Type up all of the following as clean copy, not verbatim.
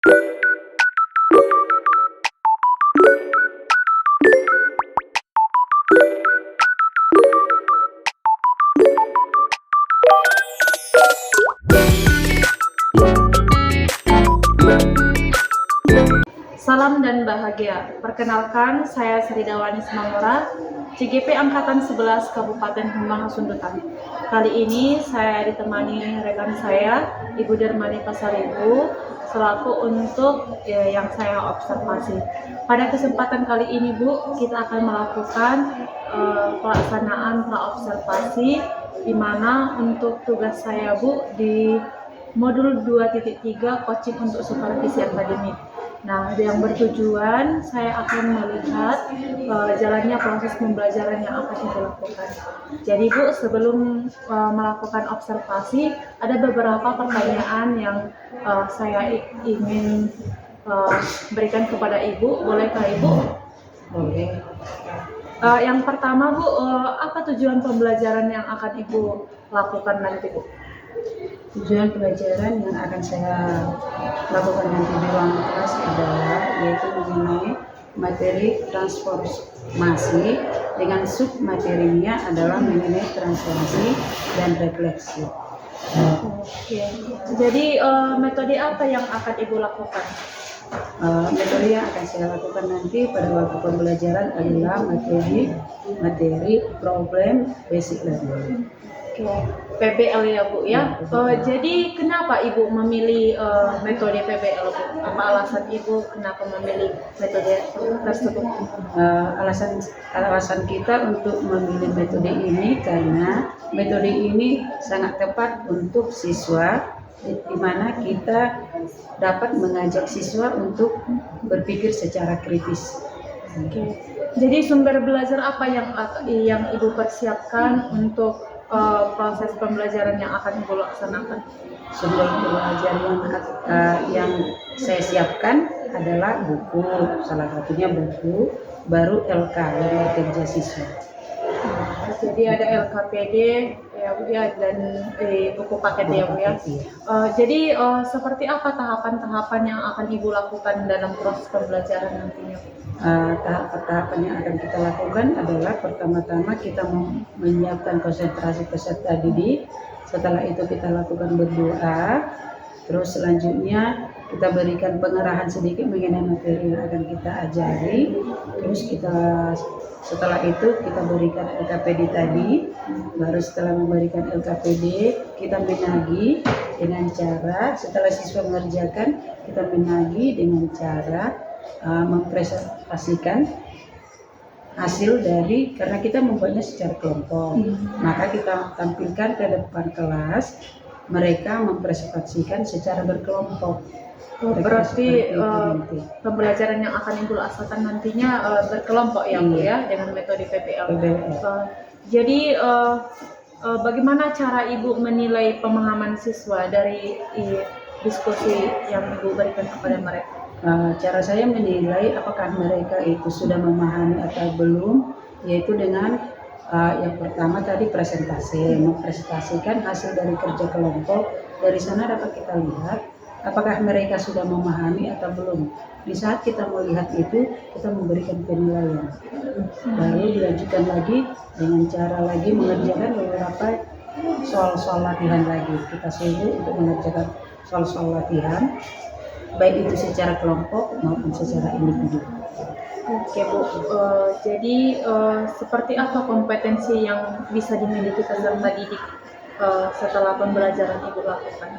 Salam dan bahagia. Perkenalkan, saya Sridawani Semangora, CGP Angkatan 11 Kabupaten Humbang Hasundutan. Kali ini saya ditemani rekan saya, Ibu Dermani Pasaribu, selaku untuk yang saya observasi. Pada kesempatan kali ini, Bu, kita akan melakukan pelaksanaan praobservasi, di mana untuk tugas saya, Bu, di modul 2.3 coaching untuk supervisi akademik. Nah, yang bertujuan saya akan melihat jalannya proses pembelajaran yang akan kita lakukan. Jadi Bu, sebelum melakukan observasi, ada beberapa pertanyaan yang saya ingin berikan kepada Ibu. Bolehkah Ibu? Boleh. Yang pertama Bu, apa tujuan pembelajaran yang akan Ibu lakukan nanti Bu? Tujuan pelajaran yang akan saya lakukan nanti di ruang kelas adalah yaitu mengenai materi transformasi dengan submaterinya adalah mengenai transformasi dan refleksi. Oke. Jadi metode apa yang akan Ibu lakukan? Metode yang akan saya lakukan nanti pada waktu pembelajaran adalah materi problem basic learning. Oke, PBL ya Bu ya. Jadi kenapa Ibu memilih metode PBL Bu? Apa alasan Ibu kenapa memilih metode tersebut? Alasan kita untuk memilih metode ini karena metode ini sangat tepat untuk siswa, di mana kita dapat mengajak siswa untuk berpikir secara kritis. Oke. Jadi sumber belajar apa yang Ibu persiapkan untuk proses pembelajaran yang akan Ibu laksanakan? Sumber belajar yang saya siapkan adalah buku, salah satunya buku, baru LK yang kerja siswa. Jadi ada LKPD ya Bu ya, dan buku paket ya Bu ya. Jadi seperti apa tahapan-tahapan yang akan Ibu lakukan dalam proses pembelajaran nantinya? Tahapan yang akan kita lakukan adalah pertama-tama kita menyiapkan konsentrasi peserta didik. Setelah itu kita lakukan berdoa. Terus selanjutnya kita berikan pengarahan sedikit mengenai materi yang akan kita ajari. Terus setelah itu kita berikan LKPD tadi. Baru setelah memberikan LKPD kita menagih dengan cara, setelah siswa mengerjakan, kita menagih dengan cara mempresentasikan hasil dari, karena kita membuatnya secara kelompok, maka kita tampilkan ke depan kelas, mereka mempresentasikan secara berkelompok. Berarti pembelajaran yang akan Ibu laksanakan nantinya berkelompok ya Bu ya, dengan metode PBL. Jadi bagaimana cara Ibu menilai pemahaman siswa dari diskusi yang Ibu berikan kepada mereka? Cara saya menilai apakah mereka itu sudah memahami atau belum, yaitu dengan yang pertama tadi mempresentasikan hasil dari kerja kelompok. Dari sana dapat kita lihat apakah mereka sudah memahami atau belum. Di saat kita melihat itu, kita memberikan penilaian. Baru dilanjutkan lagi dengan cara lagi mengerjakan beberapa soal-soal latihan lagi. Kita suruh untuk mengerjakan soal-soal latihan, baik itu secara kelompok maupun secara individu. Oke Bu, jadi seperti apa kompetensi yang bisa dimiliki peserta didik setelah pembelajaran Ibu lakukan?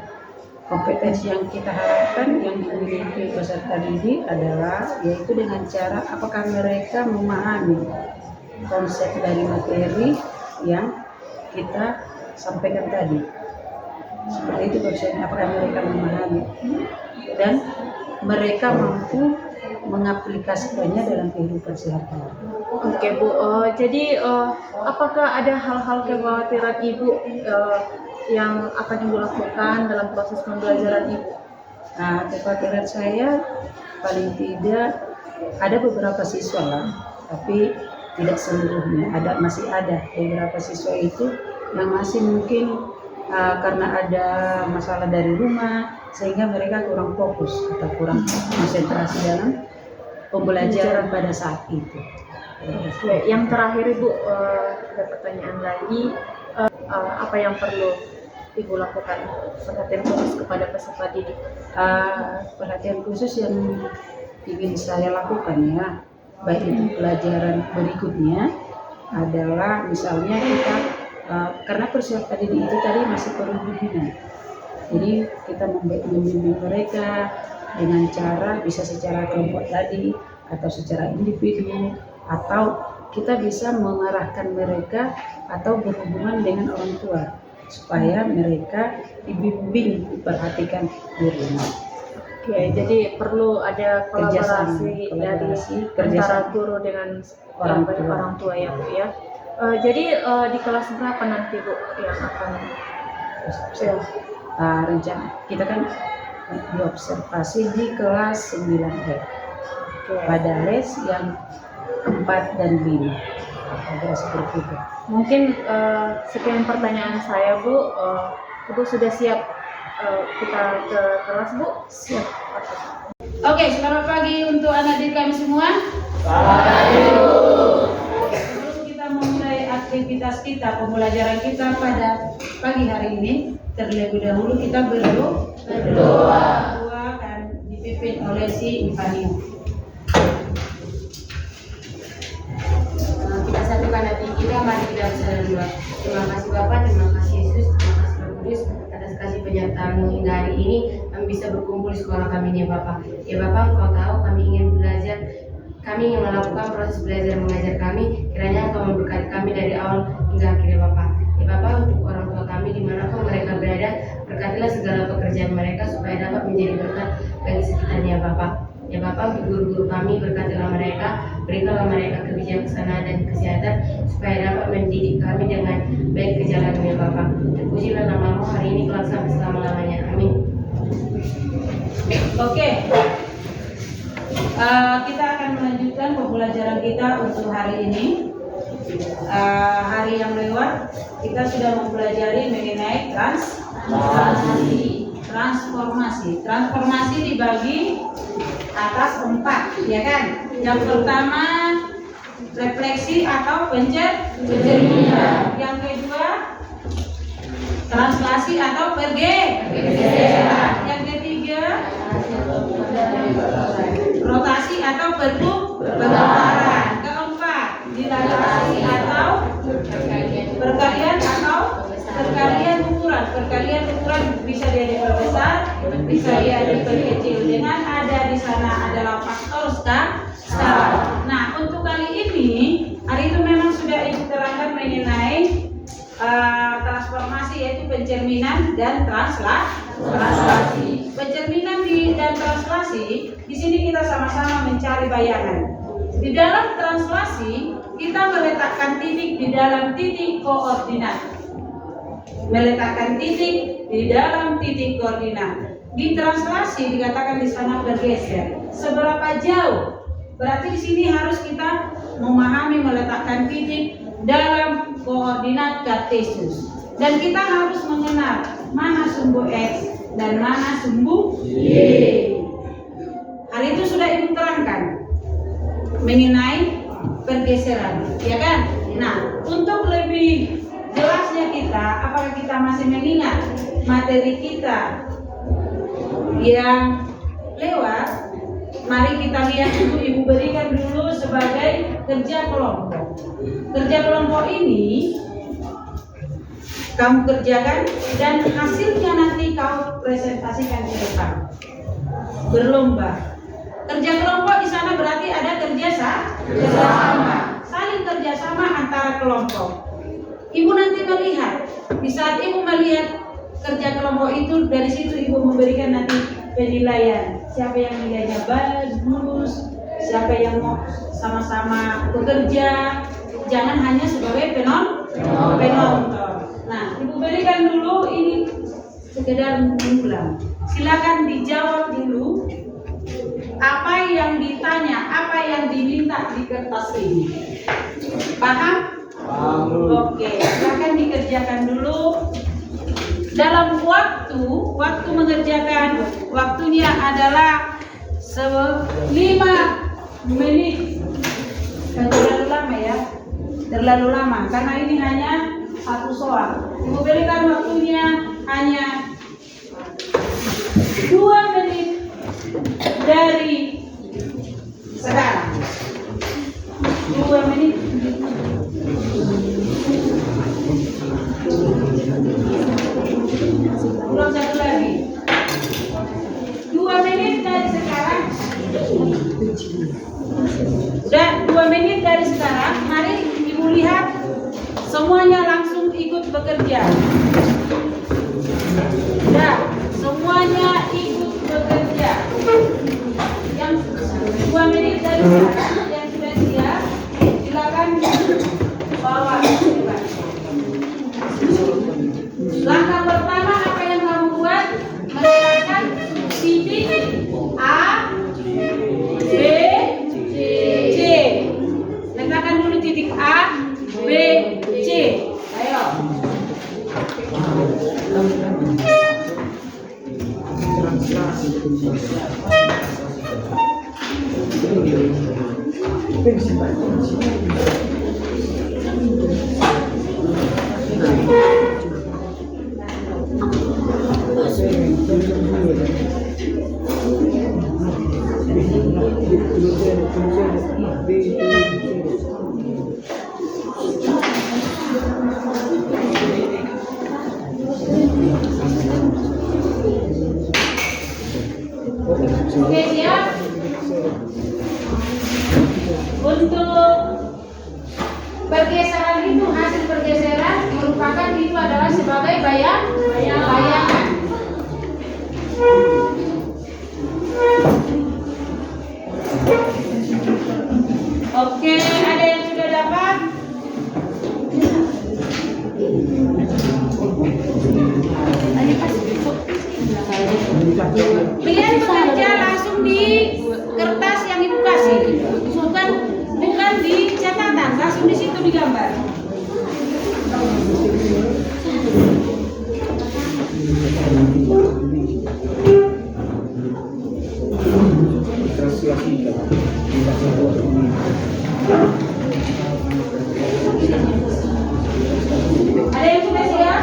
Kompetensi yang kita harapkan yang dimiliki peserta didik adalah yaitu dengan cara apakah mereka memahami konsep dari materi yang kita sampaikan tadi. Seperti itu maksudnya, apakah mereka memahami dan mereka mampu mengaplikasikannya dalam kehidupan sehari-hari. Oke Bu, jadi apakah ada hal-hal kekhawatiran Ibu yang akan Ibu lakukan dalam proses pembelajaran Ibu? Kekhawatiran saya paling tidak ada beberapa siswa lah, tapi tidak seluruhnya. Masih ada beberapa siswa itu yang masih mungkin karena ada masalah dari rumah, sehingga mereka kurang fokus atau kurang konsentrasi dalam pembelajaran pada saat itu. Oke, yang terakhir Ibu, ada pertanyaan lagi, apa yang perlu Ibu lakukan perhatian khusus kepada peserta didik? Perhatian khusus yang ingin saya lakukan ya, baik itu pelajaran berikutnya adalah misalnya kita karena peserta didik itu tadi masih perlu bimbingan, jadi kita membimbing mereka dengan cara bisa secara kelompok tadi atau secara individu, atau kita bisa mengarahkan mereka atau berhubungan dengan orang tua supaya mereka dibimbing, diperhatikan di rumah. Oke, jadi perlu ada kolaborasi dari antara guru dengan orang tua ya Bu ya. Jadi di kelas berapa nanti Bu yang akan rencana kita kan diobservasi di kelas 9E pada les yang 4 dan 5 ada seperti itu. Mungkin sekian pertanyaan saya Bu. Ibu sudah siap kita ke kelas Bu? Siap. Oke, selamat pagi untuk anak didik kami semua. Sebelum kita memulai aktivitas kita, pembelajaran kita pada pagi hari ini, terlebih dahulu kita berdoa akan dipimpin oleh si Ivanio. Kita satukan hati kita, mari kita berdoa. Terima kasih Bapak, terima kasih Yesus, terima kasih Roh Kudus atas kasih penyertaan-Mu hingga hari ini kami bisa berkumpul di sekolah kami ya Bapak. Ya Bapak, Engkau tahu kami ingin belajar, kami ingin melakukan proses belajar mengajar kami. Kiranya Engkau memberkati kami dari awal hingga akhir ya Bapak. Ya Bapak, untuk orang tua kami dimanapun mereka berada, berkatilah segala pekerjaan mereka supaya dapat menjadi berkat bagi sekitarnya Bapak. Ya Bapak, untuk guru-guru kami berkatilah mereka, berikanlah mereka kebijaksanaan dan kesehatan supaya dapat mendidik kami dengan baik ke jalannya Bapak. Terpujilah nama-Mu hari ini kelak sampai selama-lamanya. Amin. Oke. Kita akan melanjutkan pembelajaran kita untuk hari ini. Hari yang lewat kita sudah mempelajari mengenai transformasi dibagi atas 4, ya kan? Yang pertama refleksi atau pencerminan. Yang kedua translasi atau pergeseran. Yang ketiga rotasi atau perputaran. Keempat dilatasi atau perkalian ukuran. Perkalian ukuran bisa dia diperbesar, bisa dia diperkecil dengan ada di sana adalah faktor skala. Nah, untuk kali ini hari itu memang sudah Ibu terangkan mengenai transformasi, yaitu pencerminan dan translasi. Pencerminan dan translasi, di sini kita sama-sama mencari bayangan. Di dalam translasi kita meletakkan titik di dalam titik koordinat. Di translasi dikatakan di sana bergeser. Seberapa jauh? Berarti di sini harus kita memahami meletakkan titik dalam koordinat kartesius. Dan kita harus mengenal mana sumbu X dan mana sumbu Y. Hari itu sudah Ibu terangkan mengenai pergeseran, ya kan? Nah, untuk lebih jelasnya kita, apakah kita masih mengingat materi kita yang lewat? Mari kita lihat dulu, Ibu berikan dulu sebagai kerja kelompok. Kerja kelompok ini kamu kerjakan dan hasilnya nanti kau presentasikan di depan. Berlomba. Kerja kelompok di sana berarti ada kerjasama, saling kerjasama antara kelompok. Ibu nanti melihat, di saat Ibu melihat kerja kelompok itu, dari situ Ibu memberikan nanti penilaian. Siapa yang nilainya bagus, siapa yang mau sama-sama bekerja, jangan hanya sebagai penonton. Nah, Ibu berikan dulu ini sekedar mengulang. Silakan dijawab dulu apa yang ditanya, apa yang diminta di kertas ini. Paham? Oke, silakan dikerjakan dulu. dalam waktu mengerjakan waktunya adalah 5 menit. Terlalu lama ya, terlalu lama karena ini hanya satu soal. Ibu berikan waktunya hanya 2 menit dari sekarang. 2 menit. Ulang satu lagi. 2 menit dari sekarang. Udah 2 menit dari sekarang. Mari Ibu lihat semuanya langsung ikut bekerja. Udah, semuanya ikut bekerja. Yang 2 menit dari sekarang yang sudah siap, silakan bawa. Langkah pertama apa yang kamu buat? Meletakkan titik A, B, C. Letakkan dulu titik A, B, C. Ayo. Oke, siap. Untuk pergeseran itu, hasil pergeseran merupakan itu adalah sebagai bayangan. Oke, ada yang sudah dapat? Kalian bekerja langsung di kertas yang Ibu kasih, bukan di catatan, langsung di situ digambar. Ada yang sudah siap?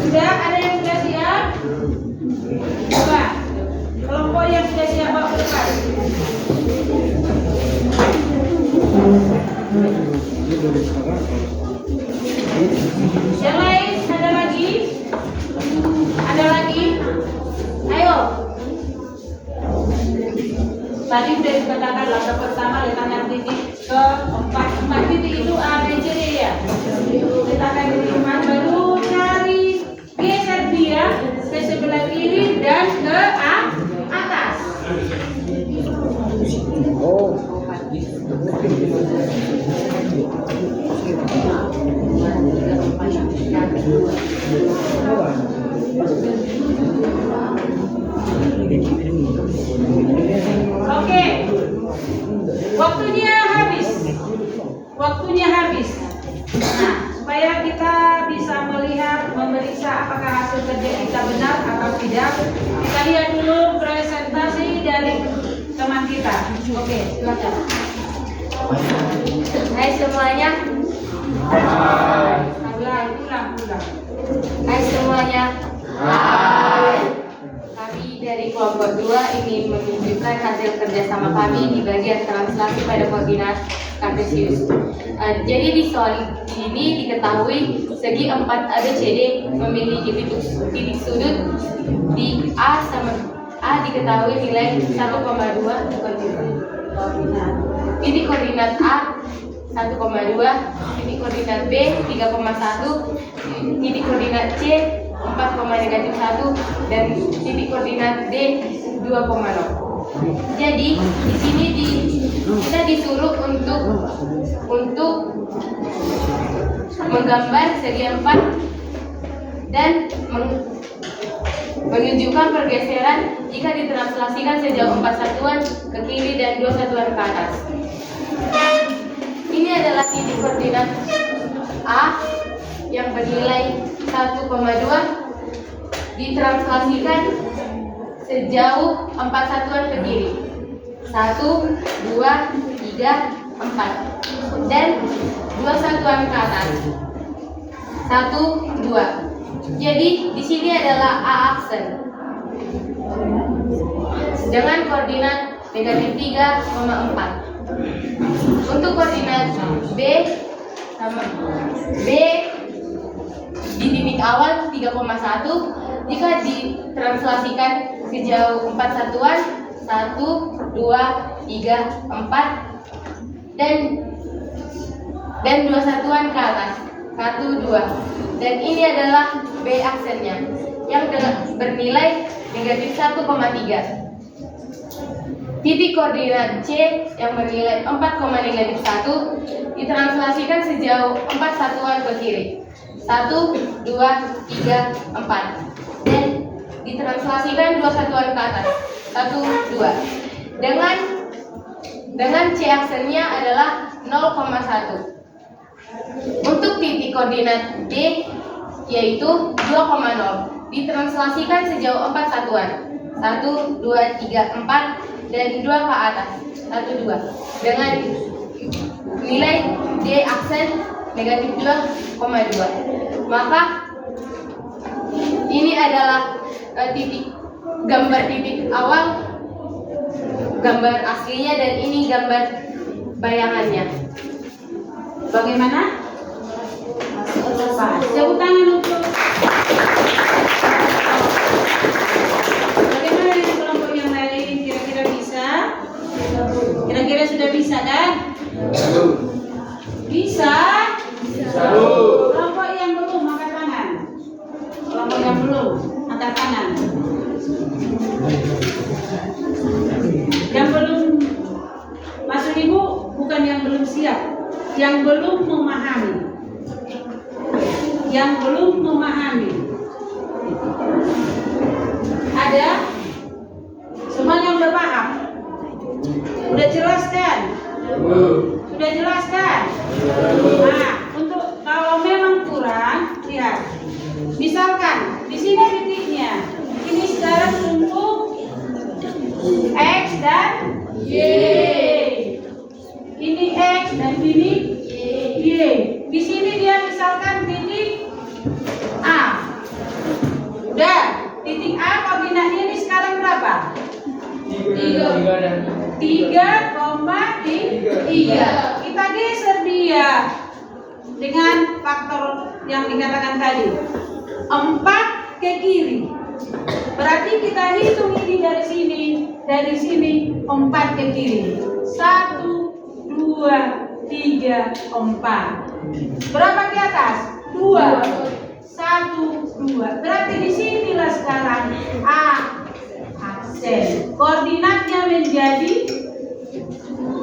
Sudah, ada yang sudah siap? Coba, kelompok yang sudah siap bawa ke depan. Yang lain, ada lagi? Ada lagi? Ayo. Tadi sudah dikatakan langkah pertama letakkan titik ke 4 titik itu A, B, C, D ya. Letakkan titik 4, baru cari geser dia ke sebelah kiri dan ke atas. Oke. Waktunya habis. Nah, supaya kita bisa melihat, memeriksa apakah hasil kerja kita benar atau tidak, kita lihat dulu presentasi dari teman kita. Oke, silakan. Hai semuanya. Ulang. Hai semuanya. Hai. Kami dari kelompok 2 ingin menunjukkan hasil kerjasama kami di bagian translasi pada koordinat Kartesius. Jadi di soal ini diketahui segi 4 ABCD memiliki titik sudut di A sama A diketahui nilai 1,2 titik koordinat A 1,2, titik koordinat B 3,1, titik koordinat C 4,-1 dan titik koordinat D 2,0. Jadi di sini kita disuruh untuk menggambar segi 4 dan menunjukkan pergeseran jika ditranslasikan sejauh 4 satuan ke kiri dan 2 satuan ke atas. Ini adalah titik koordinat A yang bernilai 1,2 ditranslasikan sejauh 4 satuan ke kiri. 1, 2, 3, 4 dan 2 satuan ke atas. 1, 2. Jadi di sini adalah A aksen dengan koordinat negatif 3,4. Untuk koordinat B sama B di titik awal 3,1 jika ditranslasikan sejauh 4 satuan 1, 2, 3, 4 dan 2 satuan ke atas 1, 2 dan ini adalah B aksennya yang bernilai negatif 1,3. Titik koordinat C yang bernilai 4,-1 ditranslasikan sejauh 4 satuan ke kiri 1, 2, 3, 4 dan ditranslasikan 2 satuan ke atas 1, 2 dengan C aksennya adalah 0,1. Untuk titik koordinat D yaitu 2,0 ditranslasikan sejauh 4 satuan 1, 2, 3, 4 dan 2 ke atas 1, 2 dengan nilai D aksen negatif 2,2. Maka ini adalah gambar titik awal, gambar aslinya, dan ini gambar bayangannya. Bagaimana? Tepuk tangan untuk. Bagaimana dengan kelompok yang lain? Kira-kira bisa? Kira-kira sudah bisa kan? Bisa? Kelompok yang belum angkat tangan. Kelompok yang belum angkat tangan. Yang belum, maksud ibu bukan yang belum siap, yang belum memahami. Yang belum memahami. Ada? Semuanya udah paham? Udah jelas kan? Sudah jelas kan? Nah, untuk kalau memang kurang, lihat. Misalkan di sini titiknya, ini sekarang sumbu X dan Y. Ini X dan ini Y. Di sini dia misalkan titik A. Udah, titik A koordinatnya ini sekarang berapa? 3,3. Kita geser dia dengan faktor yang dikatakan tadi 4 ke kiri. Berarti kita hitung ini dari sini 4 ke kiri. 1, 2, 3, 4. Berapa di atas? 2. 1, 2. Berarti di sinilah sekarang A aksen. Koordinatnya menjadi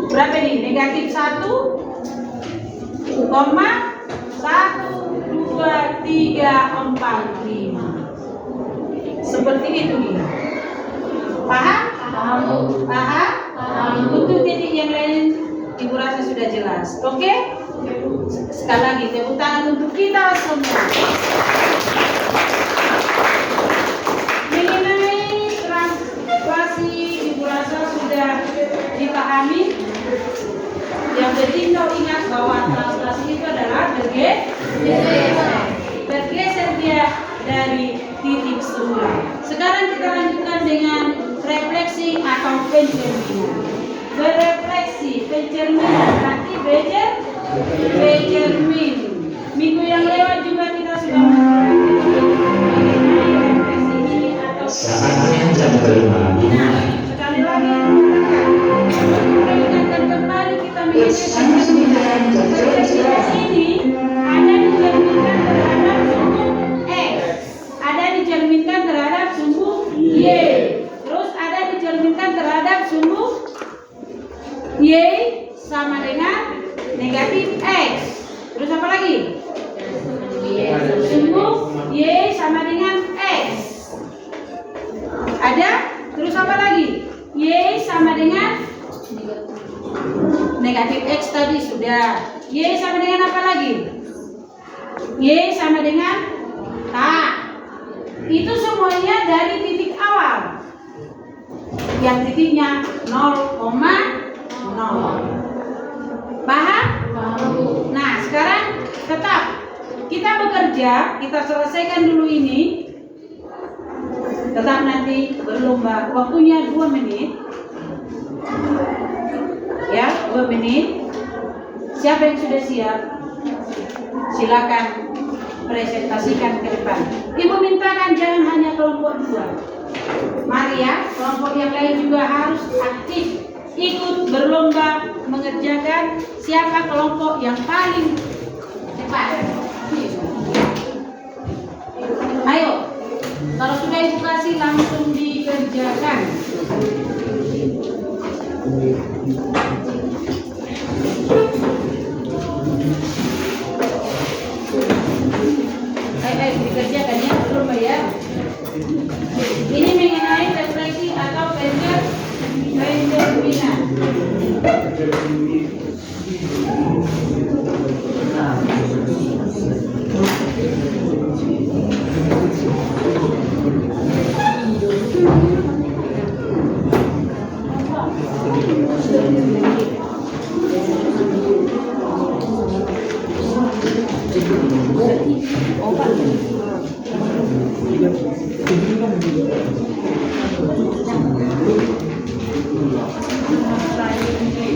berapa nih? Negatif 1, 1, 2, 3, 4, 5. Seperti itu dia. Paham? Paham? Untuk titik yang lain ibu rasa sudah jelas. Oke? Sekali lagi tepuk tangan untuk kita semua. Mengenai translasi ibu rasa sudah dipahami. Yang penting kau ingat bahwa translasi itu adalah bergeser dia dari titik semula. Sekarang kita lanjutkan dengan refleksi atau pencerminan. Berefleksi, pencerminan, berarti pencermin. Minggu yang lewat juga kita sudah refleksi ini atau saatnya jam kelima. Nah, sekali lagi ingatkan kembali kita mengingatkan ini ada dicerminkan terhadap sumbu X, ada dicerminkan terhadap sumbu Y, terus ada dicerminkan terhadap sumbu Y sama dengan negatif X. Terus apa lagi? Sumbu Y sama dengan X. Negatif X tadi sudah. Y sama dengan apa lagi? Y sama dengan K. Itu semuanya dari titik awal. Yang titiknya 0,0. Paham? Nah, sekarang tetap kita bekerja, kita selesaikan dulu ini. Tetap nanti berlomba. Waktunya 2 menit. Ya, 2 menit. Siapa yang sudah siap? Silakan presentasikan ke depan. Ibu mintakan jangan hanya kelompok 2. Mari ya, kelompok yang lain juga harus aktif ikut berlomba mengerjakan siapa kelompok yang paling cepat. Ayo, kalau sudah ibu kasih langsung dikerjakan. Ayo dikerjakan ya, belum ya. Ini mengenai refleksi atau pencerminan.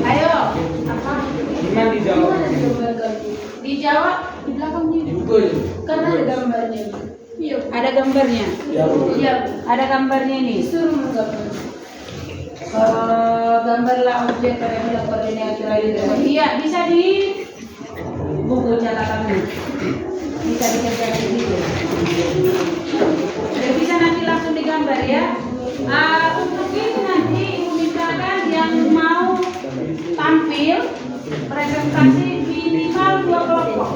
Ayo, dijawab di belakangnya. Karena ada gambarnya. Iya. Ada gambarnya. Iya. Ada gambarnya nih. Suruh menggambar. Gambarlah objek pada koordinat lain. Iya, bisa di buku catatannya. Bisa dikerjakan gitu. Jadi bisa nanti langsung digambar ya. Untuk itu nanti ibu mintakan yang mau tampil presentasi minimal 2 kelompok.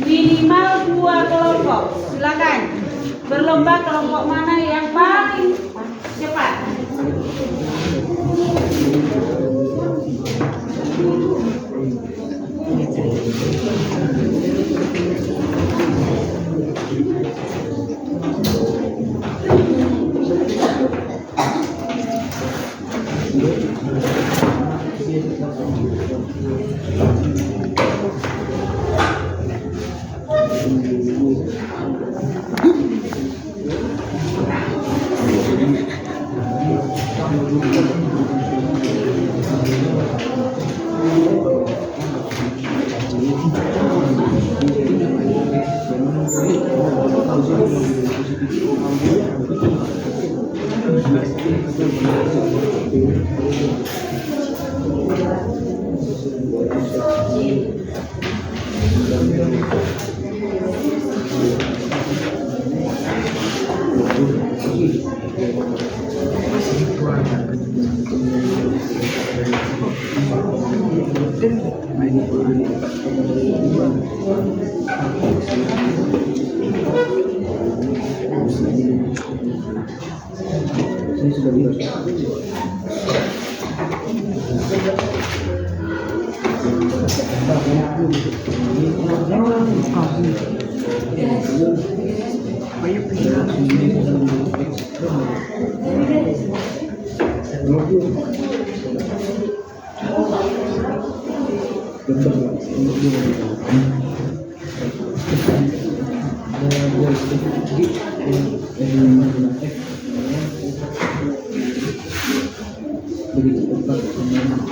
Minimal 2 kelompok. Silakan berlomba kelompok mana yang paling cepat.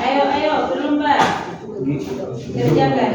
Ayo berlomba. Kerjakan.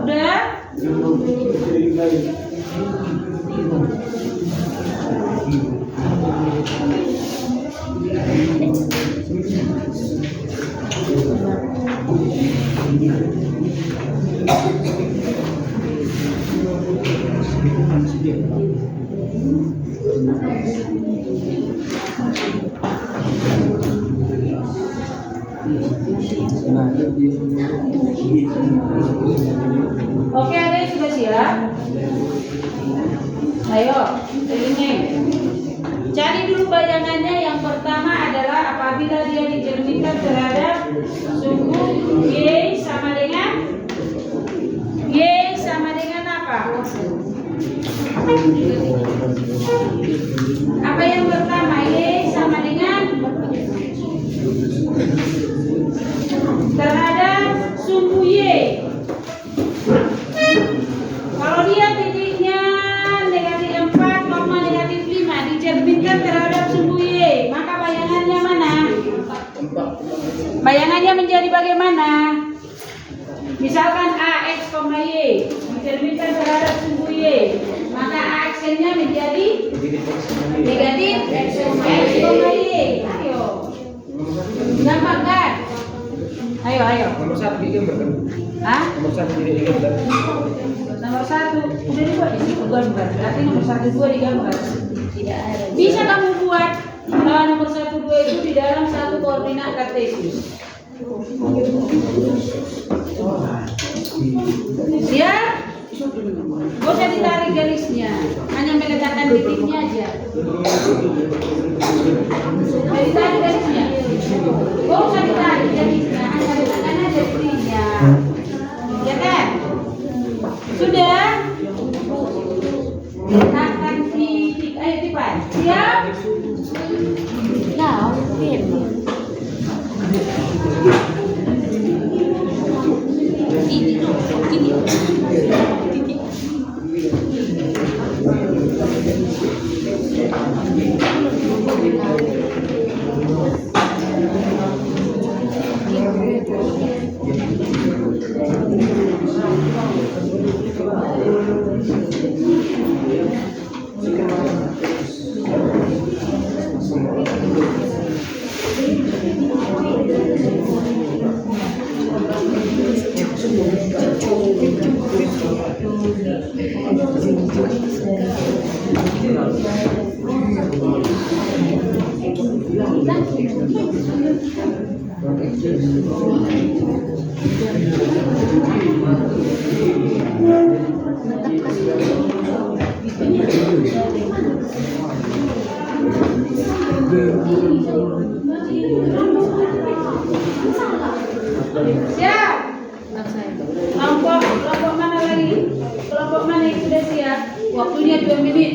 Udah? Oke, adik sudah siap? Ayo, telinga. Cari dulu bayangannya. Yang pertama adalah apabila dia dicerminkan terhadap suku Y sama dengan apa? Apa yang pertama? Y sama dengan terhadap suku Y. Kalau dia titiknya negatif 4, negatif 5 dicerminkan terhadap suku Y, maka bayangannya mana? Bayangannya menjadi bagaimana? Misalkan AX, Y dicerminkan terhadap suku Y, maka AX-nya menjadi negatif X, Y. Ayo, gampang kan? Ayo. Nomor 1 di gambar kan? Hah? Nomor 1 di gambar. Nomor 1 udah dibuat di situ gambar. Berarti nomor 1, 2 digambar. Tidak ada. Bisa kamu buat nomor 1, 2 itu di dalam satu koordinat kartesius. Siap? Gak usah ditarik garisnya, hanya meletakkan titiknya aja. Ditarik garisnya. Gak usah ditarik garisnya, hanya letakkan aja titiknya. Ya kan? Sudah? Letakkan titik. Ayo Tipan. Siap? Nah, siap? Kelompok mana lagi? Kelompok mana yang sudah siap? Waktunya 2 menit.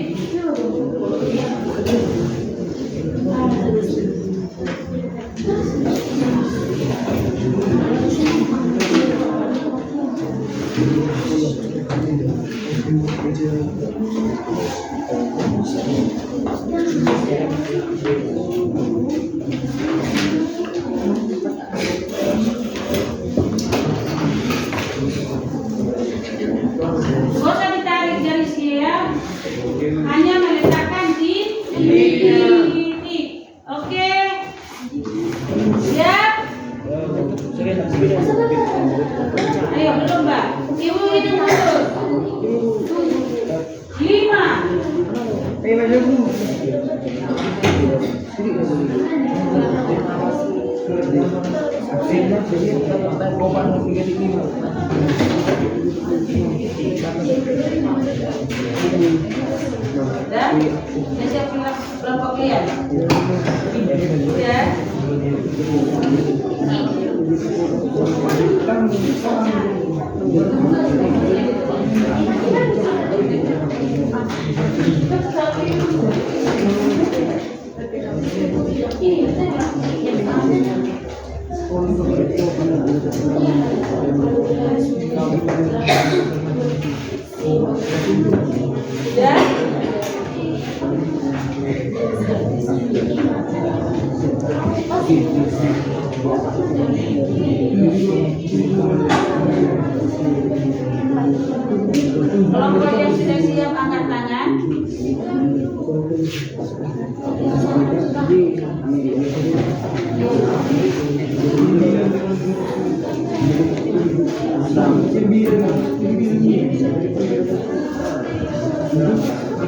Gak usah ditarik garisnya ya, hanya meletakkan di titik. Oke, siap? Ayo belum Mbak, Ibu hitung dulu. 5. Dan siap kelompok kalian. Ya. Kelompok yang sudah siap angkat tangan.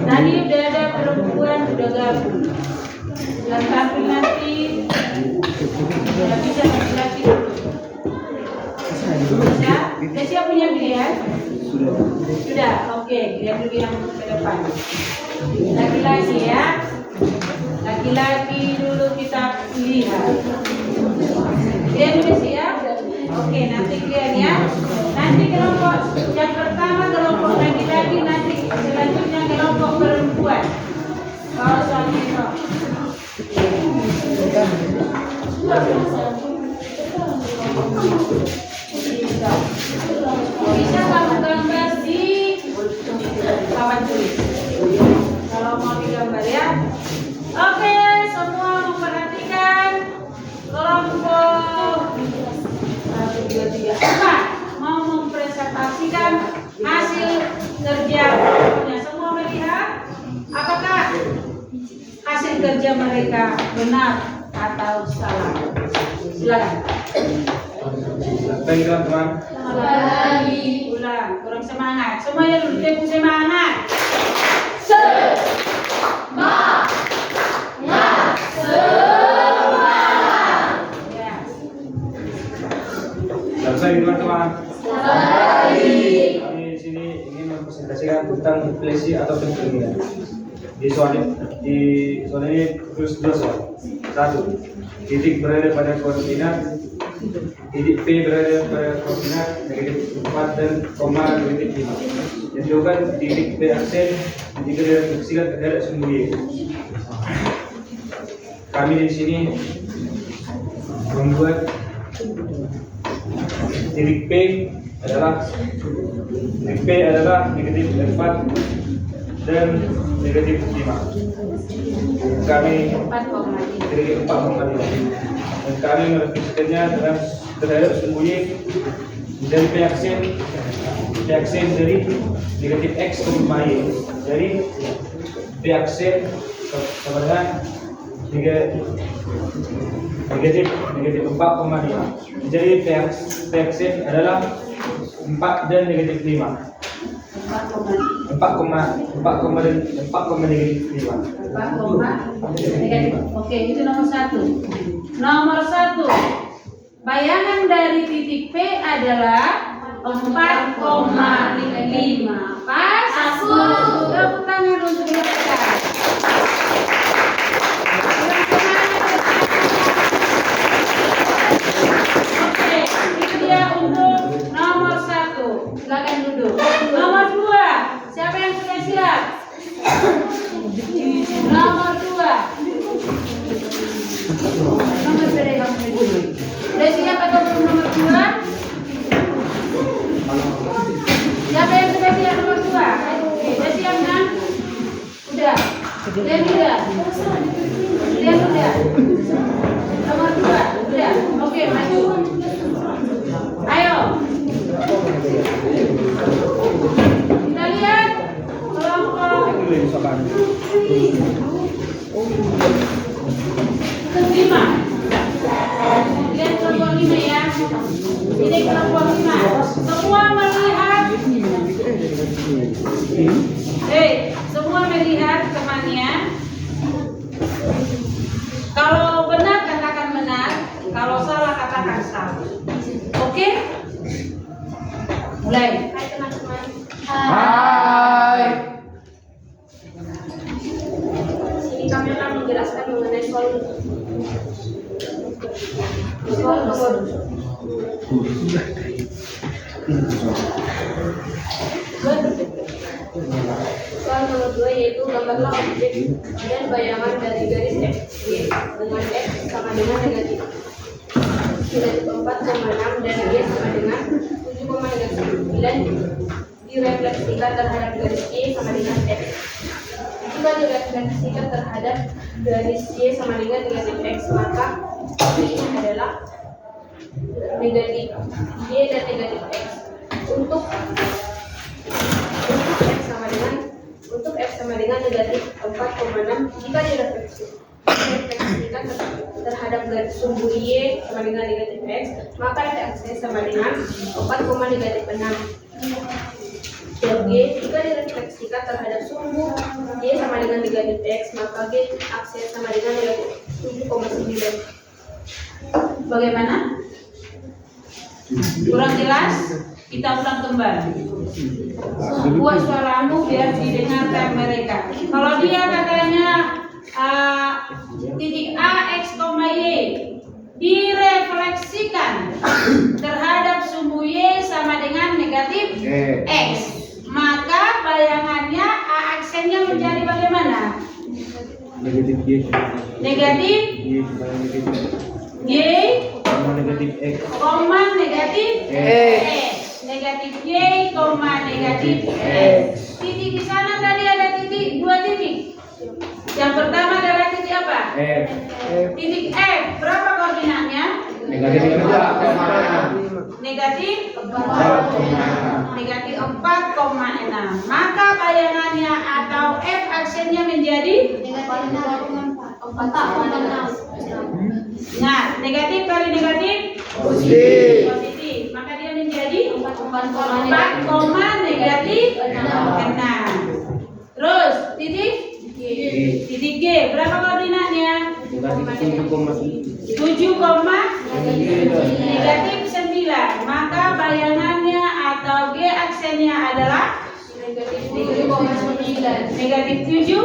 Tadi udah ada perempuan udah gabung. Dan tapi nanti tidak bisa laki-laki dulu. Sudah siap punya pilihan? Sudah, oke. Lihat dulu yang ke depan. Laki-laki ya. Laki-laki dulu kita lihat. Kalian sudah siap? Oke, nanti kalian ya. Nanti kelompok yang pertama kelompok laki-laki, nanti selanjutnya kelompok perempuan. Kalau soalnya itu. Bisa kamu gambar di papan tulis. Kalau mau digambar ya. Oke, semua memperhatikan kelompok 1, 2, 3, 4 mau mempresentasikan hasil kerja kelompoknya. Semua melihat apakah hasil kerja mereka benar atau salah. Silakan. Baik teman-teman. Lagi ulang, kurang semangat. Semuanya dulu semangat. Ya. Selesai teman-teman. Kami di sini ingin mempresentasikan tentang inflasi atau pencurian. Di soal ini terus dua soal. 1. Titik berada pada koordinat. Titik P berada pada koordinat negatif 4 dan koma negatif 5. Yang dilakukan titik P aksen jika direfleksikan terhadap sumbu Y. Kami di sini membuat titik P adalah negatif 4 dan negatif 5. Kami negatif 4,5 dan kami merefleksikannya terhadap sumbu Y dan P aksen dari negatif X ke Y. Jadi P aksen kepada negatif 4,5. Jadi P aksen adalah 4 dan negatif 5. 4, negatif 5. 4, negatif. Oke, itu nomor 1. Nomor 1. Bayangan dari titik P adalah 4,5. Pas. Tepuk tangan untuk mereka. Oke, itu dia untuk nomor 1. Silakan duduk. Nomor 2. Siapa yang sudah siap? Nomor 2. Nomor berapa kamu dulu? Sudah siap atau belum nomor 2? Siapa yang sudah siap nomor 2? Sudah siap kan? Udah. Sudah tidak? Sudah sudah. Nomor 2. Udah. Oke, maju. Ayo. Kita lihat kelompok 5. Lihat kelompok 5 ya. Ini kelompok 5. Semua melihat. Semua melihat temannya. Kalau benar katakan benar, kalau salah katakan salah. Oke? Mulai. Hai teman-teman. Hai. Sini kami akan menjelaskan mengenai soal nomor. Soal nomor 2 yaitu gambarlah objek dan bayangan dari garis X, Y dengan X sama dengan negatif 4,6 dan Y sama dengan 7,9 direfleksikan terhadap garis Y sama dengan X. Jika direfleksikan terhadap garis Y sama dengan negatif X, maka ini adalah negatif Y dan negatif X. Untuk F sama dengan negatif 4,6 jika direfleksikan terhadap garis sumbu Y sama dengan negatif X, maka X sama dengan 4,6. G jika direfleksikan terhadap sumbu Y sama dengan negatif X, maka G akses sama dengan negatif 7,9. Bagaimana? Kurang jelas? Kita ulang kembali. Buat suaramu biar didengarkan mereka. Kalau dia katanya titik A X, Y direfleksikan terhadap sumbu Y sama dengan negatif X, maka bayangannya A aksennya menjadi bagaimana? Negatif Y. Negatif Y, Negatif X. koma negatif X. Negatif Y, koma negatif X. Titik di sana tadi ada titik, 2 titik. Yang pertama adalah titik apa? F. Titik F. Berapa koordinatnya? Negatif Negatif 4,6. Negatif 4,6. Maka bayangannya atau F aksennya menjadi nah, negatif kali negatif positif. Maka dia menjadi 4, negatif 6. Terus titik G. Berapa koordinatnya? 7, negatif 9. Maka bayangannya atau G aksennya adalah negatif 7, negatif 7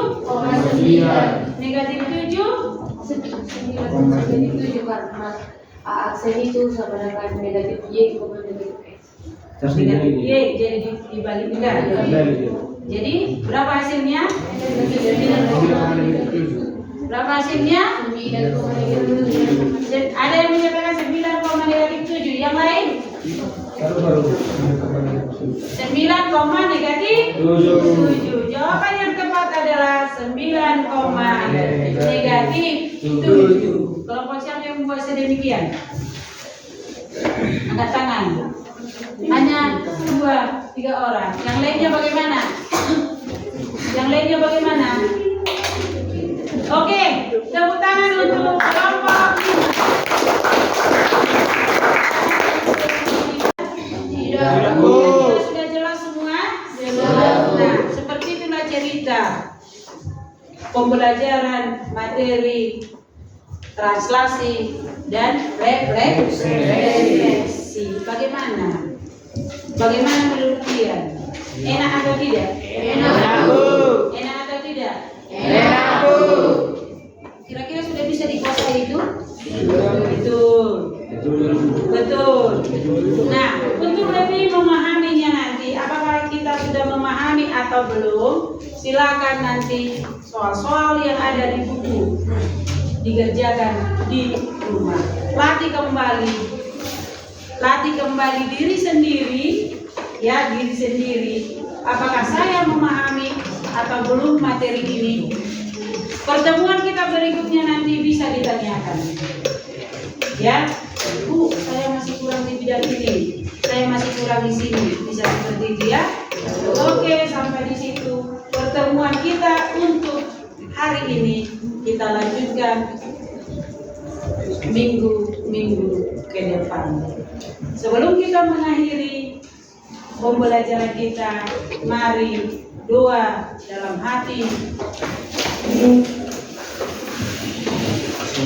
karena A aksen itu sama dengan negatif Y, negatif X. negatif Y, jadi dibalik juga. Jadi berapa hasilnya? Berapa hasilnya? 9,7. Ada yang menyatakan 9,7. Yang lain? 9, negatif 7. Jawaban yang tepat adalah 9, negatif 7. Kelompok siapa yang membuat sedemikian? Angkat tangan. Hanya 2-3 orang. Yang lainnya bagaimana? Yang lainnya bagaimana? Oke, tepuk tangan untuk kelompok 5. Sudah jelas semua? Nah, seperti itulah cerita pembelajaran materi translasi dan refleksi. Bagaimana? Bagaimana menurut kalian? Enak atau tidak? Enak atau tidak? Kira-kira sudah bisa dikuasai itu? Betul. Nah, untuk lebih memahaminya nanti, apakah kita sudah memahami atau belum? Silakan nanti soal-soal yang ada di buku dikerjakan di rumah. Latih kembali diri sendiri, ya, diri sendiri. Apakah saya memahami atau belum materi ini? Pertemuan kita berikutnya nanti bisa ditanyakan. Ya, Bu, saya masih kurang di bidang ini, saya masih kurang di sini, bisa seperti itu ya. Oke, sampai di situ pertemuan kita untuk hari ini. Kita lanjutkan minggu ke depan. Sebelum kita mengakhiri pembelajaran kita, mari doa dalam hati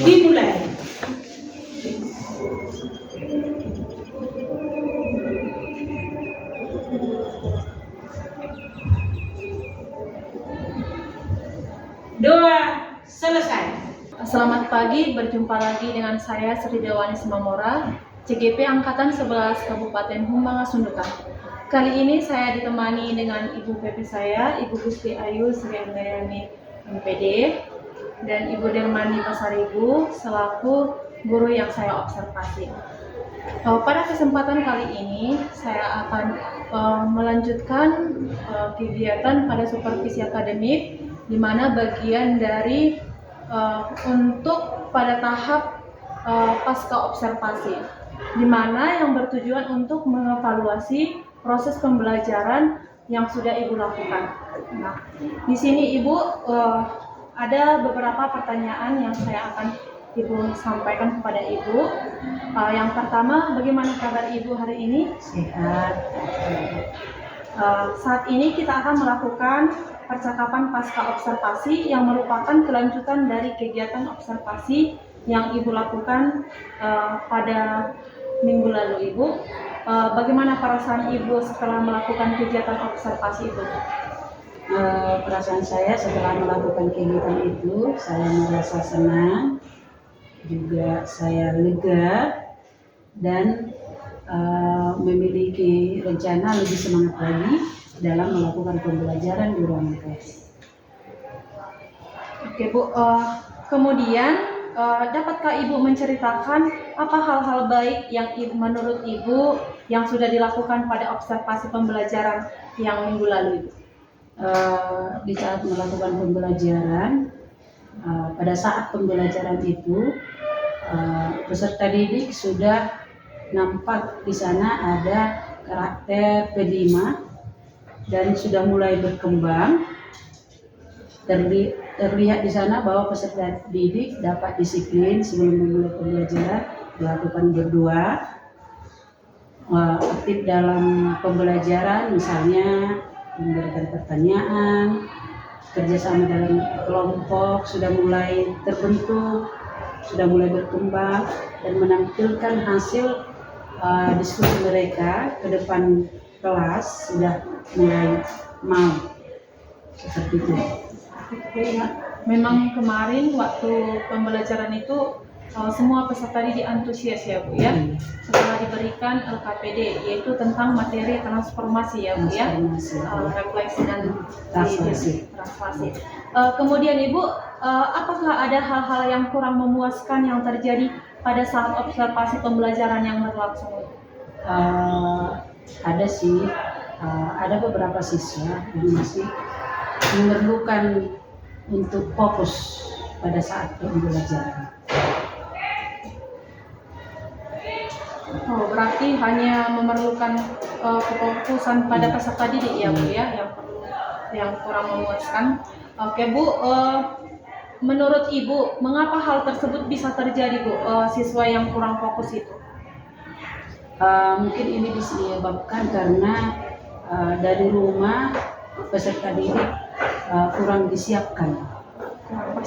dimulai. Doa selesai. Selamat pagi, berjumpa lagi dengan saya Sri Dewani Semamora, CGP Angkatan 11 Kabupaten Humbang Hasundutan. Kali ini saya ditemani dengan Ibu PP saya, Ibu Gusti Ayu Sri Anggayani MPD, dan Ibu Dermani Pasaribu selaku guru yang saya observasi. Pada kesempatan kali ini saya akan melanjutkan kegiatan pada supervisi akademik, di mana bagian dari untuk pada tahap pasca observasi, di mana yang bertujuan untuk mengevaluasi proses pembelajaran yang sudah Ibu lakukan. Nah, di sini Ibu ada beberapa pertanyaan yang saya akan Ibu sampaikan kepada Ibu. Yang pertama, bagaimana kabar Ibu hari ini? Sehat. Saat ini kita akan melakukan percakapan pasca observasi yang merupakan kelanjutan dari kegiatan observasi yang Ibu lakukan pada minggu lalu, Ibu. Bagaimana perasaan Ibu setelah melakukan kegiatan observasi itu? Perasaan saya setelah melakukan kegiatan itu, saya merasa senang, juga saya lega, dan memiliki rencana lebih semangat lagi dalam melakukan pembelajaran di ruangan kelas. Oke, Bu. Kemudian dapatkah Ibu menceritakan apa hal-hal baik yang menurut Ibu yang sudah dilakukan pada observasi pembelajaran yang minggu lalu, Ibu? Di saat melakukan pembelajaran, pada saat pembelajaran itu, peserta didik sudah nampak di sana ada karakter P5 dan sudah mulai berkembang. Terlihat di sana bahwa peserta didik dapat disiplin sebelum memulai pembelajaran, melakukan berdua, aktif dalam pembelajaran, misalnya memberikan pertanyaan, kerjasama dalam kelompok sudah mulai terbentuk, sudah mulai berkembang, dan menampilkan hasil diskusi mereka ke depan kelas sudah mulai mau seperti itu. Memang kemarin waktu pembelajaran itu semua peserta didik antusias ya, Bu ya, setelah diberikan LKPD, yaitu tentang materi transformasi ya, Bu ya, refleksi dan translasi. Kemudian Ibu, apakah ada hal-hal yang kurang memuaskan yang terjadi pada saat observasi pembelajaran yang berlangsung? Ada sih, ada beberapa siswa yang masih memerlukan untuk fokus pada saat pembelajaran. Berarti hanya memerlukan kefokusan pada peserta didik ya, Bu ya, yang kurang memuaskan. Oke, Bu, menurut Ibu, mengapa hal tersebut bisa terjadi, Bu, siswa yang kurang fokus itu? Mungkin ini disebabkan karena dari rumah peserta didik kurang disiapkan,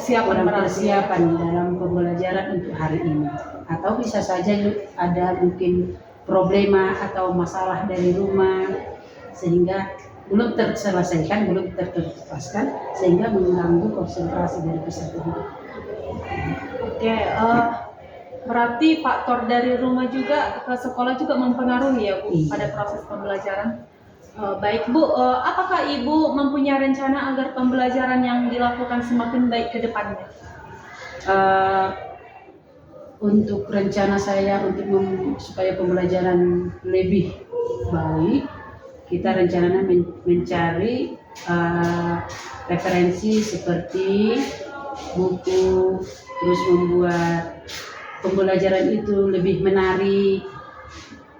kurang persiapan dalam pembelajaran untuk hari ini, atau bisa saja ada mungkin problema atau masalah dari rumah sehingga belum terselesaikan, belum tertuntaskan, sehingga mengganggu konsentrasi dari peserta didik. Oke, berarti faktor dari rumah juga ke sekolah juga mempengaruhi ya, Bu, pada proses pembelajaran. Baik, Bu, apakah Ibu mempunyai rencana agar pembelajaran yang dilakukan semakin baik ke depannya? Untuk rencana saya supaya pembelajaran lebih baik, kita rencananya mencari referensi seperti buku, terus membuat pembelajaran itu lebih menarik,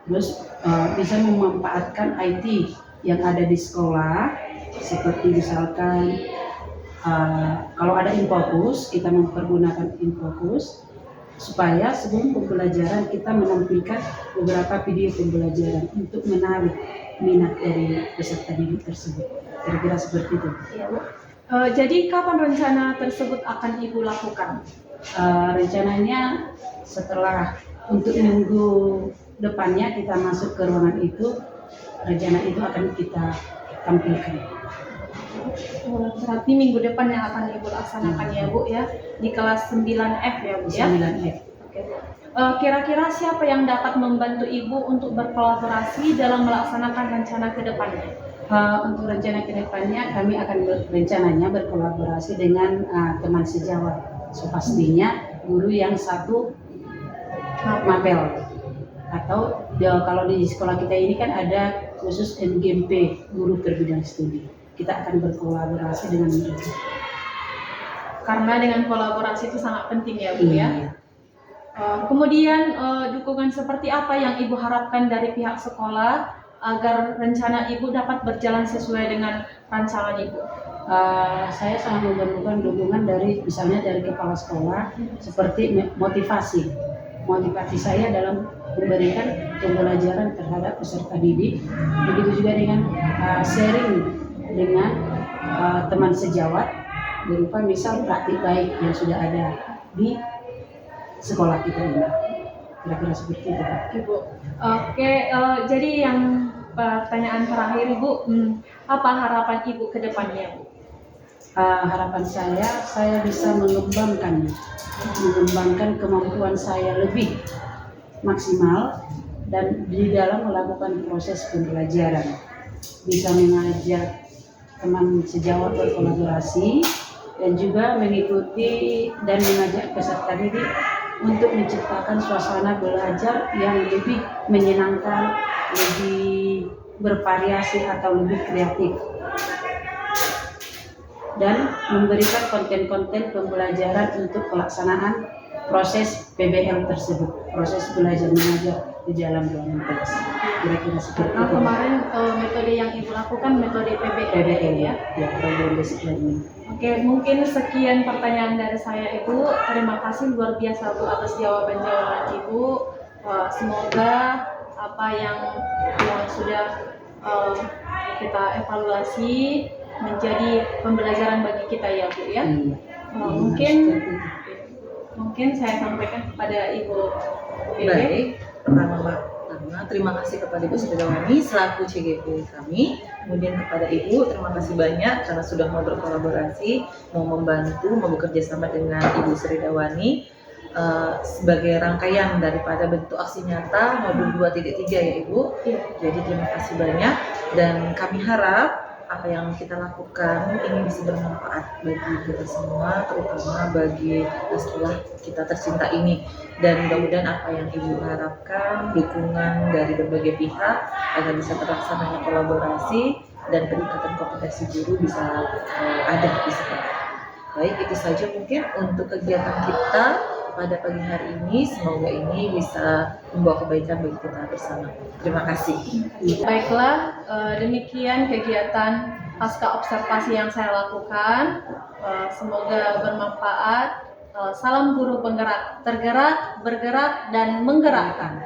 terus bisa memanfaatkan IT yang ada di sekolah, seperti misalkan kalau ada Infocus, kita mempergunakan Infocus supaya sebelum pembelajaran kita menampilkan beberapa video pembelajaran untuk menarik minat dari peserta didik tersebut. Kira-kira seperti itu. Ya, Bu. Jadi kapan rencana tersebut akan Ibu lakukan? Rencananya setelah untuk minggu depannya kita masuk ke ruangan itu, rencana itu akan kita tampilkan. Berarti minggu depan yang akan Ibu laksanakan ya, Bu ya, di kelas 9F ya, Bu ya? 9F. Oke, Bu. Kira-kira siapa yang dapat membantu Ibu untuk berkolaborasi dalam melaksanakan rencana ke depannya? Untuk rencana kedepannya kami akan rencananya berkolaborasi dengan teman sejawat. So pastinya guru yang satu mapel atau kalau di sekolah kita ini kan ada khusus MGMP guru perbidang studi. Kita akan berkolaborasi dengan mereka. Karena dengan kolaborasi itu sangat penting ya Bu ya. Iya. Kemudian dukungan seperti apa yang Ibu harapkan dari pihak sekolah agar rencana Ibu dapat berjalan sesuai dengan rancangan Ibu? Saya sangat memerlukan dukungan dari misalnya dari kepala sekolah seperti motivasi saya dalam memberikan pembelajaran terhadap peserta didik, begitu juga dengan sharing dengan teman sejawat berupa misal praktik baik yang sudah ada di sekolah kita ini, kira-kira seperti itu Pak. Ibu. Oke, jadi yang pertanyaan terakhir Ibu, apa harapan Ibu ke depannya Bu? Harapan saya bisa mengembangkan kemampuan saya lebih maksimal dan di dalam melakukan proses pembelajaran, bisa mengajak teman sejawat berkolaborasi dan juga mengikuti dan mengajak peserta didik untuk menciptakan suasana belajar yang lebih menyenangkan, lebih bervariasi atau lebih kreatif, dan memberikan konten-konten pembelajaran untuk pelaksanaan proses PBL tersebut, proses belajar mengajar di dalam ruangan kelas. Kira-kira seperti Nah, itu. kemarin metode yang Ibu lakukan metode PBL ya. ya, program basic learning. Oke, mungkin sekian pertanyaan dari saya Ibu. Terima kasih luar biasa Bu atas jawaban-jawaban Ibu. Semoga apa yang sudah kita evaluasi menjadi pembelajaran bagi kita ya Bu ya. Mungkin saya sampaikan kepada Ibu Bebe. Baik, pertama terima kasih kepada Ibu Sridawani selaku CGP kami. Kemudian kepada Ibu, terima kasih banyak karena sudah mau berkolaborasi, mau membantu, mau bekerja sama dengan Ibu Sridawani sebagai rangkaian daripada bentuk aksi nyata modul 2.3 ya Ibu. Jadi terima kasih banyak dan kami harap apa yang kita lakukan ini bisa bermanfaat bagi kita semua, terutama bagi sekolah kita tercinta ini. Dan mudah-mudahan apa yang Ibu harapkan, dukungan dari berbagai pihak agar bisa terlaksananya kolaborasi dan peningkatan kompetensi guru bisa ada di sekolah. Baik, itu saja mungkin untuk kegiatan kita pada pagi hari ini. Semoga ini bisa membawa kebaikan bagi kita bersama. Terima kasih. Baiklah, demikian kegiatan pasca observasi yang saya lakukan. Semoga bermanfaat. Salam guru penggerak, tergerak, bergerak, dan menggerakkan.